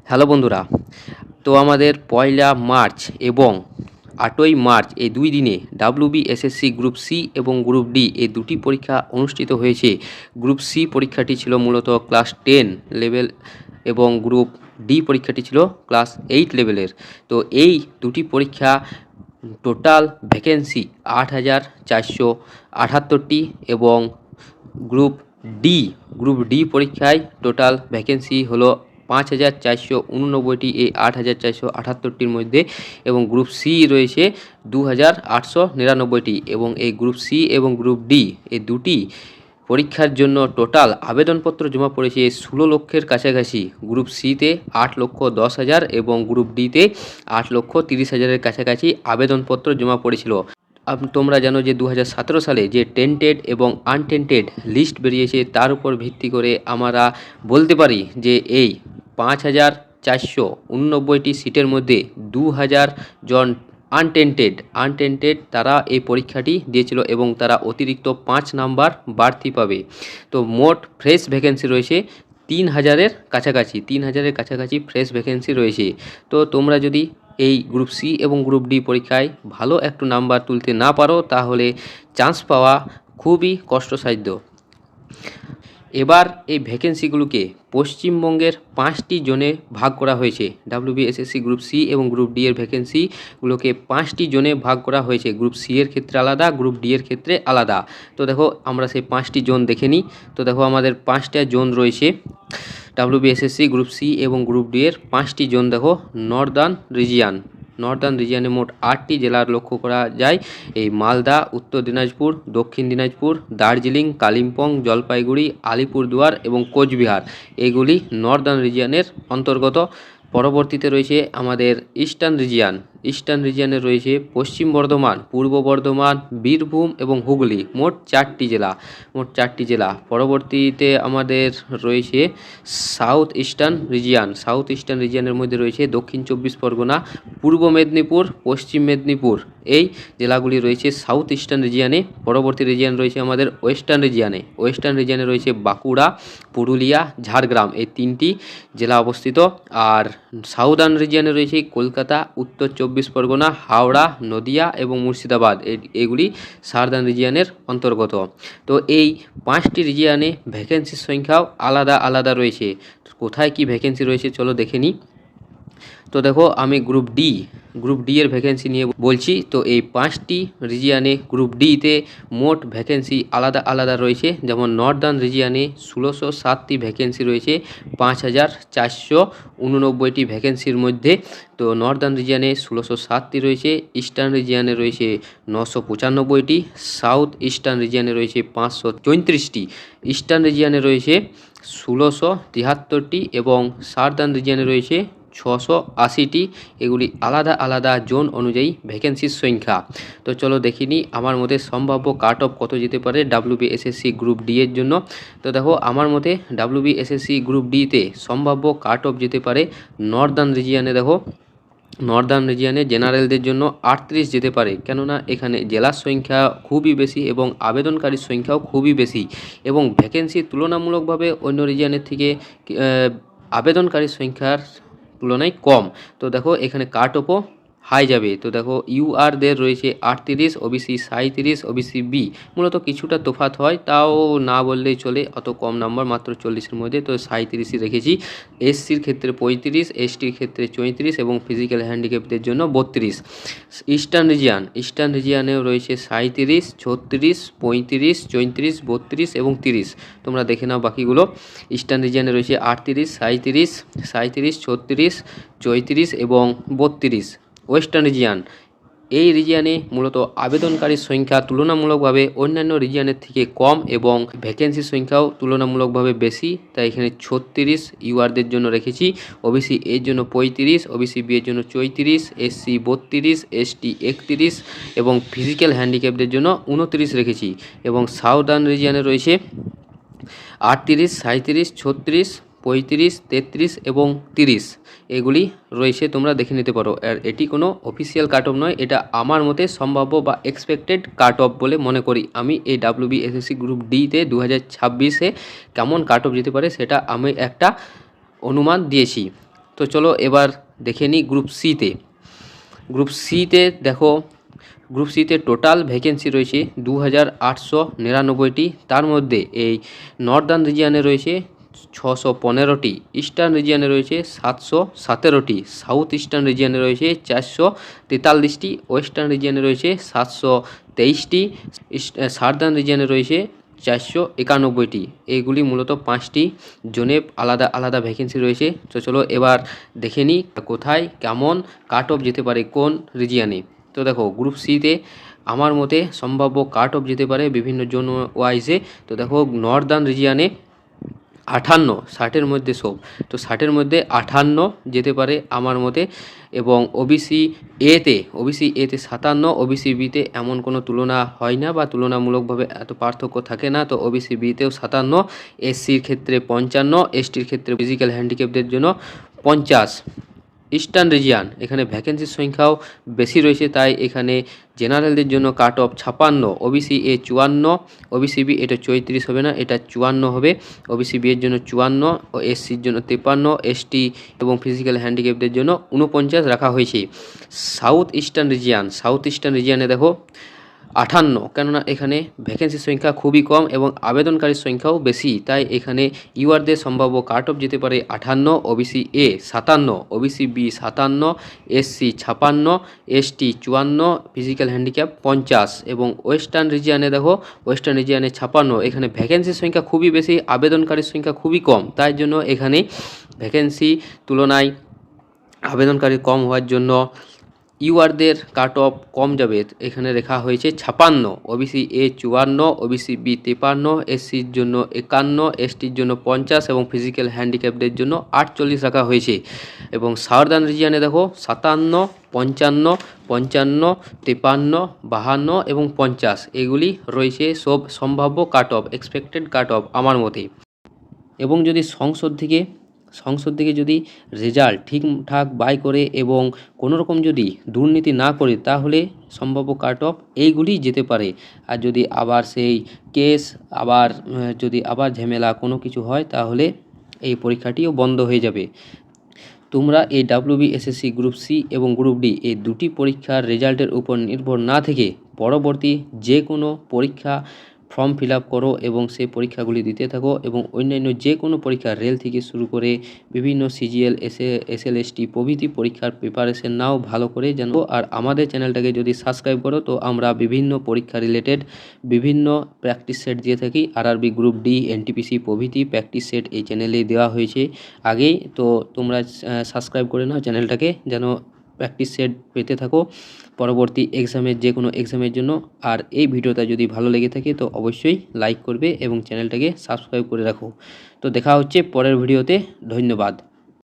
Hello বন্ধুরা, তো আমাদের 1লা মার্চ এবং 8ই মার্চ এই 2 দিনে WBSSC গ্রুপ সি এবং গ্রুপ ডি এই দুটি পরীক্ষা অনুষ্ঠিত হয়েছে। গ্রুপ সি পরীক্ষাটি ছিল মূলত ক্লাস 10 লেভেল এবং গ্রুপ ডি পরীক্ষাটি ছিল ক্লাস 8 লেভেলের। তো এই দুটি পরীক্ষা টোটাল ভ্যাকেন্সি 8,478টি এবং গ্রুপ গ্রুপ ডি পরীক্ষায় টোটাল ভ্যাকেন্সি হলো 5,489টি এই 8,478টির মধ্যে, এবং গ্রুপ সি রয়েছে 2,899টি। এবং এই গ্রুপ সি এবং গ্রুপ ডি এই দুটি পরীক্ষার জন্য টোটাল আবেদনপত্র জমা পড়েছে 16 লক্ষের কাছাকাছি। গ্রুপ সিতে 8,10,000 এবং গ্রুপ ডিতে 8,30,000-এর কাছাকাছি আবেদনপত্র জমা পড়েছিল। তোমরা জানো যে 2017 সালে যে টেন্টেড এবং আনটেন্টেড লিস্ট বেরিয়েছে, তার উপর ভিত্তি করে আমরা বলতে পারি যে এই 5,489টি সিটের মধ্যে 2,000 জন আনটেন্টেড তারা এই পরীক্ষাটি দিয়েছিল এবং তারা অতিরিক্ত 5 নাম্বার বাড়তি পাবে। তো মোট ফ্রেশ ভ্যাকেন্সি রয়েছে 3,000-এর কাছাকাছি ফ্রেশ ভ্যাকেন্সি রয়েছে। তো তোমরা যদি এই গ্রুপ সি এবং গ্রুপ ডি পরীক্ষায় ভালো একটু নাম্বার তুলতে না পারো, তাহলে চান্স পাওয়া খুবই কষ্টসাধ্য। এবার এই ভ্যাকেন্সিগুলোকে পশ্চিমবঙ্গের 5টি জোনে ভাগ করা হয়েছে। WBSSC গ্রুপ সি এবং গ্রুপ ডি এর ভ্যাকেন্সিগুলোকে 5টি জোনে ভাগ করা হয়েছে। গ্রুপ সি এর ক্ষেত্রে আলাদা, গ্রুপ ডি এর ক্ষেত্রে আলাদা। তো দেখো আমরা সেই 5টি জোন দেখে নিই। তো দেখো আমাদের 5টা জোন রয়েছে। WBSSC গ্রুপ সি এবং গ্রুপ ডি এর 5টি জোন দেখো। নর্দার্ন রিজিয়ানে মোট 8টি জেলার লক্ষ্য করা যায়। এই মালদা, উত্তর দিনাজপুর, দক্ষিণ দিনাজপুর, দার্জিলিং, কালিম্পং, জলপাইগুড়ি, আলিপুরদুয়ার এবং কোচবিহার, এগুলি নর্দার্ন রিজিয়ানের অন্তর্গত। পরবর্তীতে রয়েছে আমাদের ইস্টার্ন রিজিয়ানে রয়েছে পশ্চিম বর্ধমান, পূর্ব বর্ধমান, বীরভূম এবং হুগলি, মোট 4টি জেলা। পরবর্তীতে আমাদের রয়েছে সাউথ ইস্টার্ন রিজিয়ানের মধ্যে রয়েছে দক্ষিণ 24 পরগনা, পূর্ব মেদিনীপুর, পশ্চিম মেদিনীপুর, এই জেলাগুলি রয়েছে সাউথ ইস্টার্ন রিজিয়ানে। পরবর্তী রিজিয়ান রয়েছে আমাদের ওয়েস্টার্ন রিজিয়ানে রয়েছে বাঁকুড়া, পুরুলিয়া, ঝাড়গ্রাম, এই 3টি জেলা অবস্থিত। আর সাউদার্ন রিজিয়ানে রয়েছে কলকাতা, উত্তর 24 পরগনা, হাওড়া, নদিয়া এবং মুর্শিদাবাদ, এগুলি সাউদার্ন রিজিয়ানের অন্তর্গত। তো এই 5টি রিজিয়ানে ভ্যাকেন্সির সংখ্যাও আলাদা রয়েছে। কোথায় কি ভ্যাকেন্সি রয়েছে চলো দেখে নিই। তো দেখো আমি গ্রুপ ডি এর ভ্যাকেন্সি নিয়ে বলছি। তো এই 5টি রিজিয়ানে গ্রুপ ডিতে মোট ভ্যাকেন্সি আলাদা রয়েছে। যেমন নর্দার্ন রিজিয়ানে 1607টি ভ্যাকেন্সি রয়েছে 5,489টি ভ্যাকেন্সির মধ্যে। তো নর্দার্ন রিজিয়ানে 1607টি রয়েছে, ইস্টার্ন রিজিয়ানে রয়েছে 995টি, সাউথ ইস্টার্ন রিজিয়ানে রয়েছে 534টি, ইস্টার্ন রিজিয়ানে রয়েছে 1673টি এবং সাউদার্ন রিজিয়ানে রয়েছে 680টি। এগুলি আলাদা জোন অনুযায়ী ভ্যাকেন্সির সংখ্যা। তো চলো দেখিনি আমার মতে সম্ভাব্য কাট অফ কত যেতে পারে WBSSC গ্রুপ ডি এর জন্য। তো দেখো আমার মতে WBSSC গ্রুপ ডিতে সম্ভাব্য কাট অফ যেতে পারে নর্দার্ন রিজিয়ানে জেনারেলদের জন্য 38 যেতে পারে, কেননা এখানে জেলার সংখ্যা খুবই বেশি এবং আবেদনকারীর সংখ্যাও খুবই বেশি, এবং ভ্যাকেন্সি তুলনামূলকভাবে অন্য রিজিয়ানের থেকে আবেদনকারীর সংখ্যার তুলনায় কম। তো দেখো এখানে কাট অফও হাই যাবে। তো দেখো ইউআরদের রয়েছে 38, ওবিসি 37, ওবিসি বি মূলত কিছুটা তফাৎ হয়, তাও না বললেই চলে, অত কম নাম্বার, মাত্র 40-এর মধ্যে, তো 37ই রেখেছি। এসসির ক্ষেত্রে 35, এসটির ক্ষেত্রে 34 এবং ফিজিক্যাল হ্যান্ডিক্যাপদের জন্য 32। ইস্টার্ন রিজিয়ানেও রয়েছে 37, 36, 35, 34, 32 এবং 30। তোমরা দেখে নাও বাকিগুলো। ইস্টার্ন রিজিয়ানে রয়েছে 38, 37, 36, 36, 34 এবং 32। ওয়েস্টার্ন এই রিজিয়ানে মূলত আবেদনকারীর সংখ্যা তুলনামূলকভাবে অন্যান্য রিজিয়ানের থেকে কম এবং ভ্যাকেন্সির সংখ্যাও তুলনামূলকভাবে বেশি, তাই এখানে 36 ইউআরদের জন্য রেখেছি, ওবিসি এর জন্য 35, ওবিসি বি এর জন্য 34, এসসি 32, এসটি 31 এবং ফিজিক্যাল হ্যান্ডিক্যাপদের জন্য 29 রেখেছি। এবং সাউদার্ন রিজিয়ানে রয়েছে 38, 37, 36, 35, 33 এবং 30, এগুলি রয়েছে, তোমরা দেখে নিতে পারো। আর এটি কোনো অফিসিয়াল কাট অফ নয়, এটা আমার মতে সম্ভাব্য বা এক্সপেক্টেড কাট অফ বলে মনে করি আমি। এই WBSSC গ্রুপ ডিতে 2026-এ কেমন কাট অফ যেতে পারে সেটা আমি একটা অনুমান দিয়েছি। তো চলো এবার দেখে নিই গ্রুপ সিতে। গ্রুপ সিতে দেখো, গ্রুপ সিতে টোটাল ভ্যাকেন্সি রয়েছে 2899টি। তার মধ্যে এই নর্দার্ন রিজিয়নে রয়েছে 615টি, ইস্টার্ন রিজিয়নে রয়েছে 717টি, সাউথ ইস্টার্ন রিজিয়নে রয়েছে 443টি, ওয়েস্টার্ন রিজিয়নে রয়েছে 723টি, সাউদার্ন রিজিয়নে রয়েছে 491টি। এইগুলি মূলত 5টি জোনে আলাদা আলাদা ভ্যাকেন্সি রয়েছে। তো চলো এবার দেখে নিই কোথায় কেমন কাট অফ যেতে পারে কোন রিজিয়নে। তো দেখো গ্রুপ সিতে আমার মতে সম্ভাব্য কাট অফ যেতে পারে বিভিন্ন জোন ওয়াইজে। তো দেখো নর্দার্ন রিজিয়নে 58, 60-এর মধ্যে সব, তো 60-এর মধ্যে 58 যেতে পারে আমার মতে। এবং ওবিসি এতে 57, ওবিসি বিতে এমন কোনো তুলনা হয় না বা তুলনামূলকভাবে এত পার্থক্য থাকে না। তো ওবিসি বিতেও 57, এসসির ক্ষেত্রে 55, এসটির ক্ষেত্রে ফিজিক্যাল হ্যান্ডিক্যাপদের জন্য 50। ইস্টার্ন রিজিয়ান এখানে ভ্যাকেন্সির সংখ্যাও বেশি রয়েছে, তাই এখানে জেনারেলদের জন্য cut off 56, OBC A 54, OBC B এটা 34 হবে না, এটা 54 হবে। ওবিসি বি এর জন্য 54 ও এসসির জন্য 53, এসটি এবং ফিজিক্যাল হ্যান্ডিক্যাপদের জন্য 49 রাখা হয়েছে। সাউথ ইস্টার্ন রিজিয়ানে দেখো 58, কেননা এখানে ভ্যাকেন্সির সংখ্যা খুবই কম এবং আবেদনকারীর সংখ্যাও বেশি, তাই এখানে ইউআরদের সম্ভাব্য কাট অফ যেতে পারে 58, OBC A 57, OBC B 57, SC 56, ST 54, physical handicap 50। এবং ওয়েস্টার্ন রিজিয়ানে দেখো, ওয়েস্টার্ন রিজিয়ানে 56, এখানে ভ্যাকেন্সির সংখ্যা খুবই বেশি, আবেদনকারীর সংখ্যা খুবই কম, তাই জন্য এখানে ভ্যাকেন্সি তুলনায় আবেদনকারী কম হওয়ার জন্য ইউআরদের কাট অফ কম যাবে। এখানে লেখা হয়েছে 56, ওবিসি এ 54, ওবিসি বি 53, এসসির জন্য 51, এসটির জন্য 50 এবং ফিজিক্যাল হ্যান্ডিক্যাপদের জন্য 48 রাখা হয়েছে। এবং সাউদার্ন রিজিয়নে দেখো 57, 55, 55, 53, 52 এবং 50 এগুলি রয়েছে সব সম্ভাব্য cut off, expected cut off আমার মতে। এবং যদি সংসদ থেকে যদি রেজাল্ট ঠিকঠাক বাই করে এবং কোনোরকম যদি দুর্নীতি না করে, তাহলে সম্ভাব্য কাট অফ এইগুলিই যেতে পারে। আর যদি আবার সেই কেস যদি আবার ঝামেলা কোনো কিছু হয়, তাহলে এই পরীক্ষাটিও বন্ধ হয়ে যাবে। তোমরা এই WBSSC গ্রুপ সি এবং গ্রুপ ডি এই দুটি পরীক্ষার রেজাল্টের উপর নির্ভর না থেকে পরবর্তী যে কোনো পরীক্ষা ফর্ম ফিল আপ করো এবং সেই পরীক্ষাগুলি দিতে থাকো। এবং অন্যান্য যে কোনো পরীক্ষা রেল থেকে শুরু করে বিভিন্ন সিজিএল, SLST প্রভৃতি পরীক্ষার প্রিপারেশন নাও ভালো করে জানো। আর আমাদের চ্যানেলটাকে যদি সাবস্ক্রাইব করো, তো আমরা বিভিন্ন পরীক্ষা রিলেটেড বিভিন্ন প্র্যাকটিস সেট দিয়ে থাকি। RRB গ্রুপ ডি, NTPC প্রভৃতি প্র্যাকটিস সেট এই চ্যানেলে দেওয়া হয়েছে আগেই। তো তোমরা সাবস্ক্রাইব করে নাও চ্যানেলটাকে, যেন প্র্যাকটিস সেট পেতে থাকো পরবর্তী এক্সামের যে কোনো এক্সামের জন্য। আর এই ভিডিওটা যদি ভালো লেগে থাকে তো অবশ্যই লাইক করবে এবং চ্যানেলটাকে সাবস্ক্রাইব করে রাখো। তো দেখা হচ্ছে পরের ভিডিওতে। ধন্যবাদ।